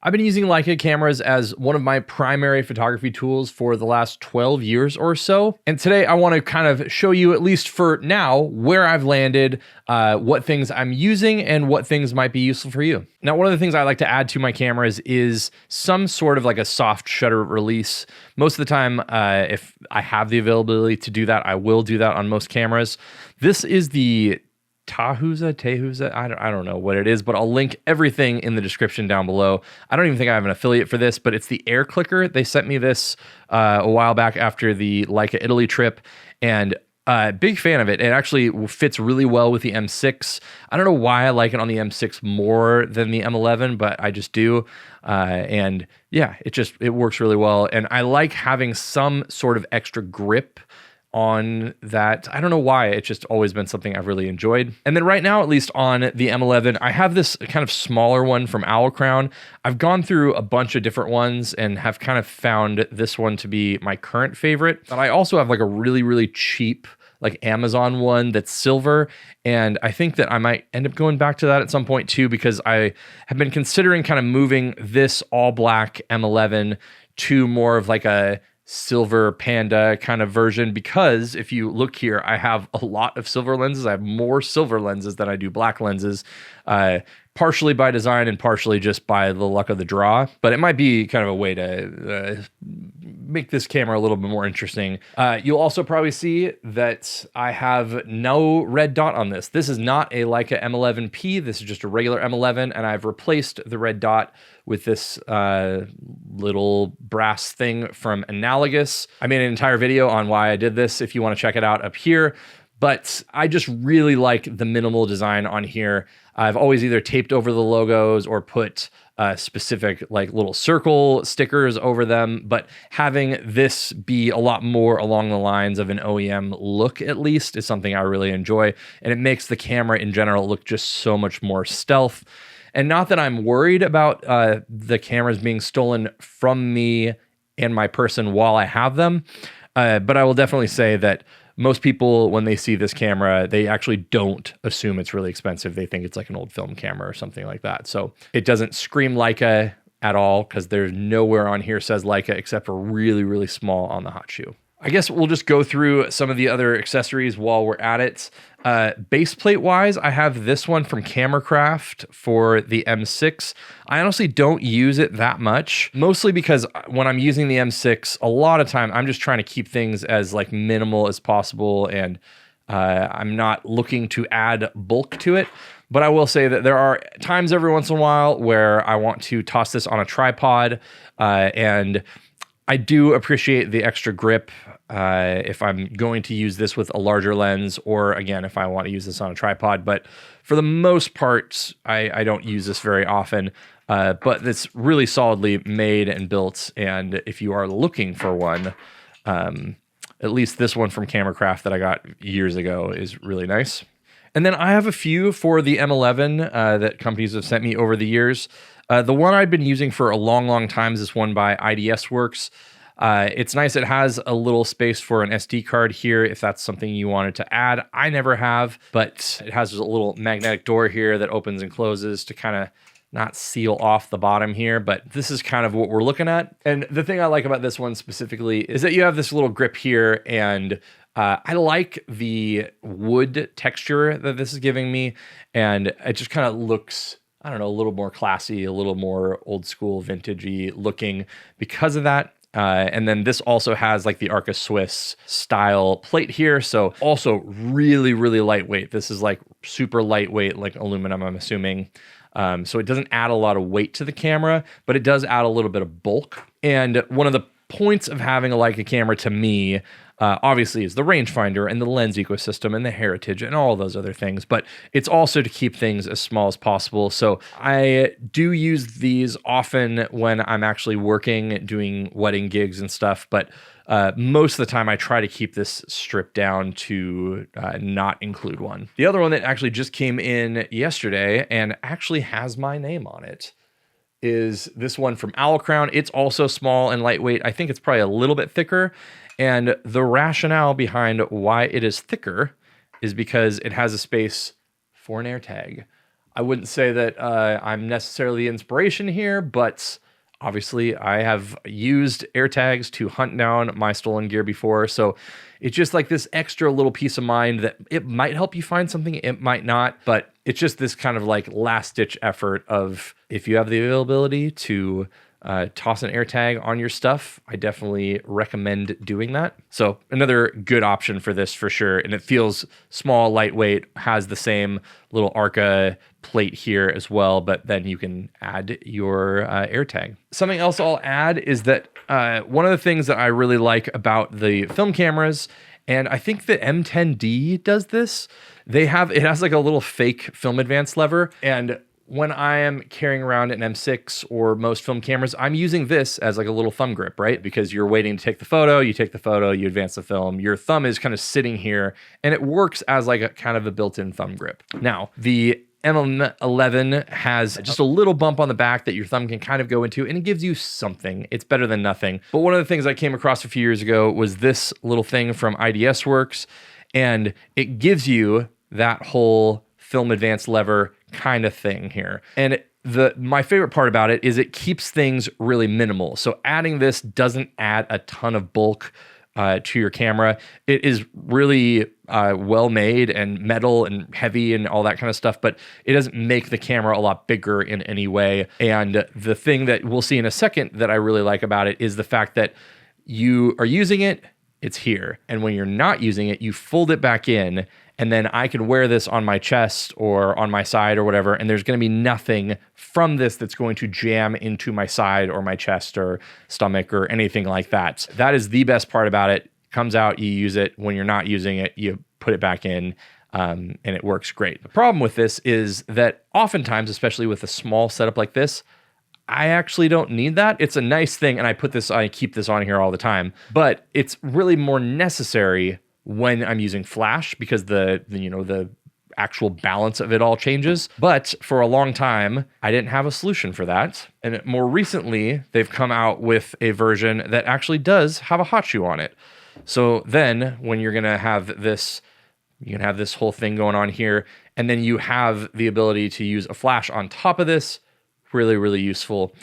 I've been using Leica cameras as one of my primary photography tools for the last 12 years or so. And today I want to kind of show you, at least for now, where I've landed, what things I'm using and what things might be useful for you. Now, one of the things I like to add to my cameras is some sort of like a soft shutter release. Most of the time, if I have the availability to do that, I will do that on most cameras. This is the Tehusa, I don't know what it is, but I'll link everything in the description down below. I don't even think I have an affiliate for this, but it's the air clicker. They sent me this a while back after the Leica Italy trip, and big fan of it. It actually fits really well with the M6. I don't know why I like it on the M6 more than the M11, but I just do. And yeah, it works really well. And I like having some sort of extra grip on that. I don't know why, it's just always been something I've really enjoyed. And then right now, at least on the M11, I have this kind of smaller one from Owl Crown. I've gone through a bunch of different ones and have kind of found this one to be my current favorite. But I also have like a really, really cheap like Amazon one that's silver. And I think that I might end up going back to that at some point too, because I have been considering kind of moving this all black M11 to more of like a silver panda kind of version, because if you look here, I have a lot of silver lenses. I have more silver lenses than I do black lenses, partially by design and partially just by the luck of the draw. But it might be kind of a way to make this camera a little bit more interesting. You'll also probably see that I have no red dot on this. This is not a Leica M11P. This is just a regular M11, and I've replaced the red dot with this little brass thing from Analogous. I made an entire video on why I did this if you want to check it out up here. But I just really like the minimal design on here. I've always either taped over the logos or put specific like little circle stickers over them, but having this be a lot more along the lines of an OEM look, at least, is something I really enjoy. And it makes the camera in general look just so much more stealth. And not that I'm worried about the cameras being stolen from me and my person while I have them, but I will definitely say that most people, when they see this camera, they actually don't assume it's really expensive. They think it's like an old film camera or something like that. So it doesn't scream Leica at all, because there's nowhere on here says Leica except for really, really small on the hot shoe. I guess we'll just go through some of the other accessories while we're at it. Base plate wise, I have this one from Camera-Craft for the M6. I honestly don't use it that much, mostly because when I'm using the M6, a lot of time I'm just trying to keep things as like minimal as possible, and I'm not looking to add bulk to it. But I will say that there are times every once in a while where I want to toss this on a tripod, and I do appreciate the extra grip if I'm going to use this with a larger lens, or again, if I want to use this on a tripod. But for the most part, I don't use this very often, but it's really solidly made and built. And if you are looking for one, at least this one from Camera-Craft that I got years ago is really nice. And then I have a few for the M11 that companies have sent me over the years. The one I've been using for a long, long time is this one by IDS Works. It's nice. It has a little space for an SD card here if that's something you wanted to add. I never have, but it has a little magnetic door here that opens and closes to kind of not seal off the bottom here, but this is kind of what we're looking at. And the thing I like about this one specifically is that you have this little grip here, and I like the wood texture that this is giving me, and it just kind of looks, I don't know, a little more classy, a little more old school, vintagey looking because of that. And then this also has like the Arca Swiss style plate here. So also really, really lightweight. This is like super lightweight, like aluminum, I'm assuming. So it doesn't add a lot of weight to the camera, but it does add a little bit of bulk. And one of the points of having a Leica camera to me, obviously, is the rangefinder and the lens ecosystem and the heritage and all those other things, but it's also to keep things as small as possible. So I do use these often when I'm actually working, doing wedding gigs and stuff, but most of the time I try to keep this stripped down to not include one. The other one that actually just came in yesterday and actually has my name on it is this one from Owl Crown. It's also small and lightweight. I think it's probably a little bit thicker. And the rationale behind why it is thicker is because it has a space for an AirTag. I wouldn't say that I'm necessarily the inspiration here, but obviously I have used AirTags to hunt down my stolen gear before. So it's just like this extra little peace of mind that it might help you find something, it might not, but it's just this kind of like last ditch effort of if you have the availability to toss an AirTag on your stuff, I definitely recommend doing that. So another good option for this for sure. And it feels small, lightweight, has the same little Arca plate here as well, but then you can add your AirTag. Something else I'll add is that one of the things that I really like about the film cameras, and I think the M10D does this, it has like a little fake film advance lever, and when I am carrying around an M6 or most film cameras, I'm using this as like a little thumb grip, right? Because you're waiting to take the photo, you advance the film, your thumb is kind of sitting here, and it works as like a kind of a built-in thumb grip. Now, the M11 has just a little bump on the back that your thumb can kind of go into, and it gives you something. It's better than nothing. But one of the things I came across a few years ago was this little thing from IDS Works, and it gives you that whole film advance lever kind of thing here. And my favorite part about it is it keeps things really minimal. So adding this doesn't add a ton of bulk to your camera. It is really well made and metal and heavy and all that kind of stuff, but it doesn't make the camera a lot bigger in any way. And the thing that we'll see in a second that I really like about it is the fact that you are using it, it's here. And when you're not using it, you fold it back in, and then I can wear this on my chest or on my side or whatever, and there's going to be nothing from this that's going to jam into my side or my chest or stomach or anything like that. That is the best part about it. Comes out, you use it. When you're not using it, you put it back in, and it works great. The problem with this is that oftentimes, especially with a small setup like this, I actually don't need that. It's a nice thing, and I keep this on here all the time, but it's really more necessary when I'm using flash because the actual balance of it all changes. But for a long time, I didn't have a solution for that. And more recently, they've come out with a version that actually does have a hot shoe on it. So then when you're gonna have this, you can have this whole thing going on here, and then you have the ability to use a flash on top of this. Really, really useful.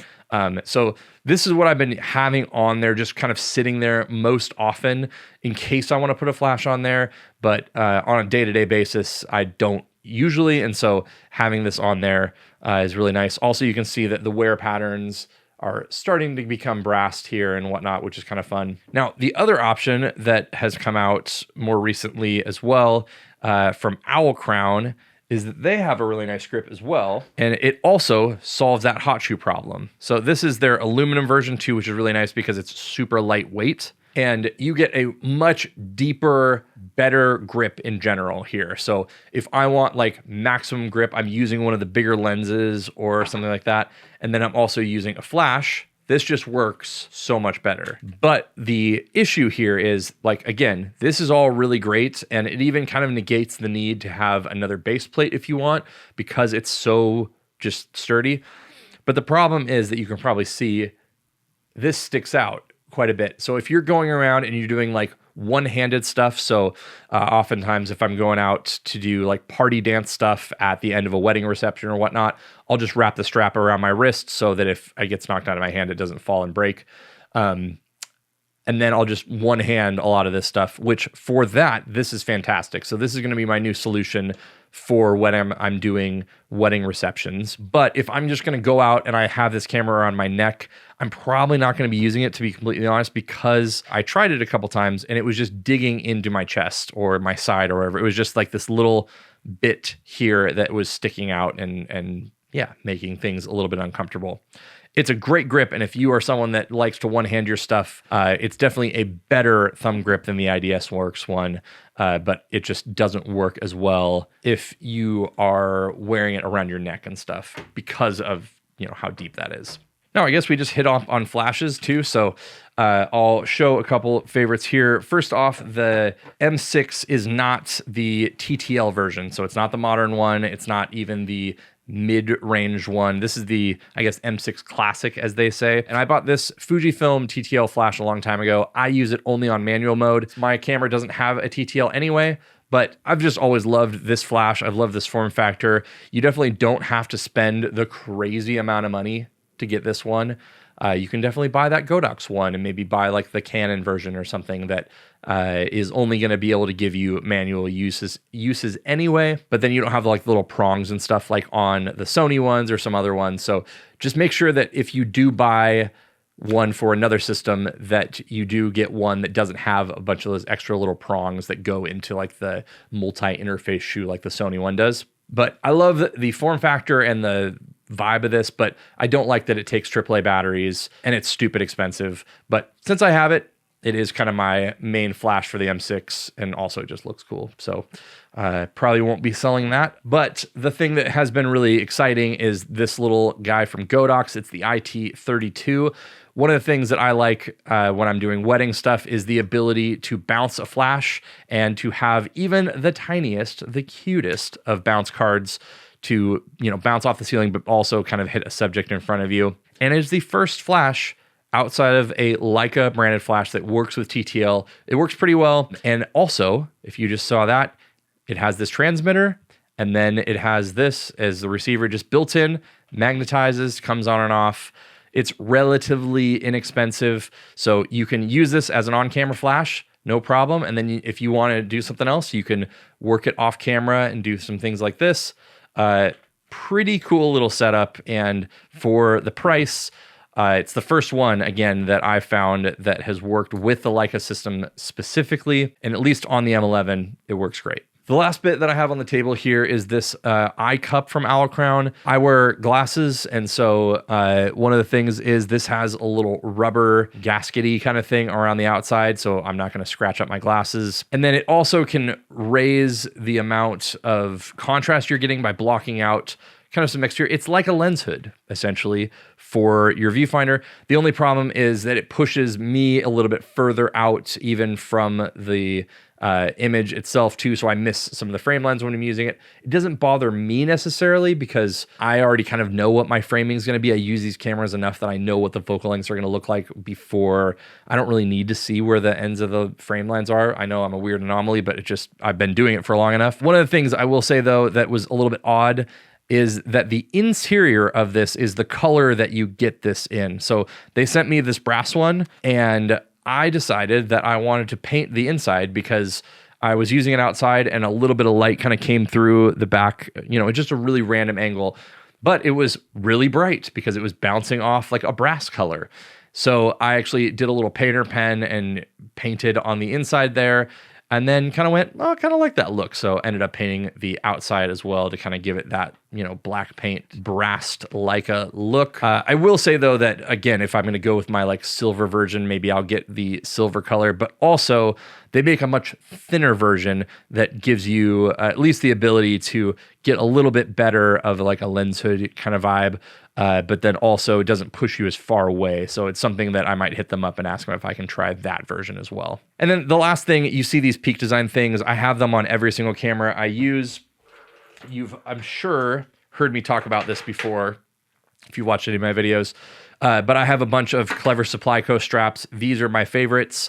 So this is what I've been having on there, just kind of sitting there most often in case I want to put a flash on there. But on a day-to-day basis, I don't usually. And so having this on there is really nice. Also, you can see that the wear patterns are starting to become brassed here and whatnot, which is kind of fun. Now, the other option that has come out more recently as well from Owl Crown is that they have a really nice grip as well, and it also solves that hot shoe problem. So this is their aluminum version too, which is really nice because it's super lightweight, and you get a much deeper, better grip in general here. So if I want like maximum grip, I'm using one of the bigger lenses or something like that, and then I'm also using a flash, this just works so much better. But the issue here is, like, again, this is all really great, and it even kind of negates the need to have another base plate if you want, because it's so just sturdy. But the problem is that you can probably see this sticks out quite a bit. So if you're going around and you're doing like one-handed stuff, so oftentimes if I'm going out to do like party dance stuff at the end of a wedding reception or whatnot, I'll just wrap the strap around my wrist so that if it gets knocked out of my hand, it doesn't fall and break. And then I'll just one hand a lot of this stuff, which for that, this is fantastic. So this is going to be my new solution for when I'm doing wedding receptions. But if I'm just going to go out and I have this camera around my neck, I'm probably not going to be using it, to be completely honest, because I tried it a couple times and it was just digging into my chest or my side or wherever. It was just like this little bit here that was sticking out and yeah, making things a little bit uncomfortable. It's a great grip, and if you are someone that likes to one-hand your stuff, it's definitely a better thumb grip than the IDS Works one, but it just doesn't work as well if you are wearing it around your neck and stuff because of, you know, how deep that is. Now, I guess we just hit off on flashes too, so I'll show a couple favorites here. First off, the M6 is not the TTL version, so it's not the modern one. It's not even the mid-range one. This is the, I guess, M6 Classic, as they say. And I bought this Fujifilm TTL flash a long time ago. I use it only on manual mode. My camera doesn't have a TTL anyway, But I've just always loved this flash. I've loved this form factor. You definitely don't have to spend the crazy amount of money to get this one. You can definitely buy that Godox one and maybe buy like the Canon version or something that is only going to be able to give you manual uses anyway, but then you don't have like the little prongs and stuff like on the Sony ones or some other ones. So just make sure that if you do buy one for another system, that you do get one that doesn't have a bunch of those extra little prongs that go into like the multi-interface shoe like the Sony one does. But I love the form factor and the vibe of this, but I don't like that it takes AAA batteries and it's stupid expensive. But since I have it, it is kind of my main flash for the M6, and also it just looks cool. So probably won't be selling that. But the thing that has been really exciting is this little guy from Godox. It's the IT32. One of the things that I like when I'm doing wedding stuff is the ability to bounce a flash and to have even the tiniest, the cutest of bounce cards to, you know, bounce off the ceiling, but also kind of hit a subject in front of you. And it's the first flash outside of a Leica branded flash that works with TTL. It works pretty well. And also, if you just saw that, it has this transmitter, and then it has this as the receiver just built in, magnetizes, comes on and off. It's relatively inexpensive, so you can use this as an on-camera flash, no problem. And then if you want to do something else, you can work it off camera and do some things like this. Pretty cool little setup, and for the price, it's the first one, again, that I found that has worked with the Leica system specifically, and at least on the M11, it works great. The last bit that I have on the table here is this eye cup from Crown. I wear glasses, and so one of the things is this has a little rubber gaskety kind of thing around the outside, so I'm not going to scratch up my glasses. And then it also can raise the amount of contrast you're getting by blocking out kind of some exterior. It's like a lens hood, essentially, for your viewfinder. The only problem is that it pushes me a little bit further out, even from the image itself too, so I miss some of the frame lens when I'm using it. It doesn't bother me necessarily because I already kind of know what my framing is going to be. I use these cameras enough that I know what the focal lengths are going to look like before. I don't really need to see where the ends of the frame lines are. I know I'm a weird anomaly, but I've been doing it for long enough. One of the things I will say though that was a little bit odd is that the interior of this is the color that you get this in. So they sent me this brass one, and I decided that I wanted to paint the inside because I was using it outside and a little bit of light kind of came through the back, you know, just a really random angle, but it was really bright because it was bouncing off like a brass color. So I actually did a little painter pen and painted on the inside there, and then kind of went, oh, I kind of like that look. So ended up painting the outside as well to kind of give it that, you know, black paint, brassed Leica look. I will say though that, again, if I'm going to go with my like silver version, maybe I'll get the silver color, but also they make a much thinner version that gives you at least the ability to get a little bit better of like a lens hood kind of vibe. But then also it doesn't push you as far away. So it's something that I might hit them up and ask them if I can try that version as well. And then the last thing, you see these Peak Design things. I have them on every single camera I use. You've, I'm sure, heard me talk about this before if you watched any of my videos. But I have a bunch of Clever Supply Co. straps. These are my favorites.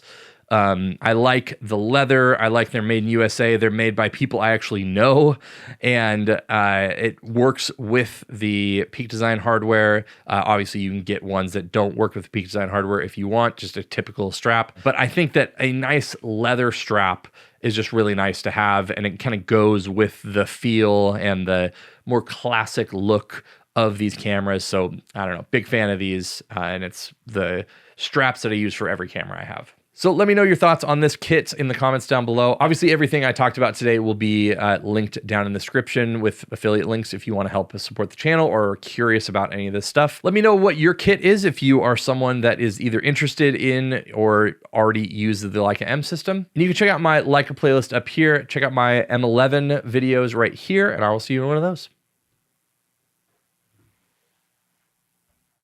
I like the leather. I like they're made in USA. They're made by people I actually know, and it works with the Peak Design hardware. Obviously, you can get ones that don't work with the Peak Design hardware if you want, just a typical strap. But I think that a nice leather strap is just really nice to have, and it kind of goes with the feel and the more classic look of these cameras. So I don't know, big fan of these, and it's the straps that I use for every camera I have. So let me know your thoughts on this kit in the comments down below. Obviously, everything I talked about today will be linked down in the description with affiliate links if you want to help us support the channel or are curious about any of this stuff. Let me know what your kit is if you are someone that is either interested in or already uses the Leica M system. And you can check out my Leica playlist up here. Check out my M11 videos right here, and I will see you in one of those.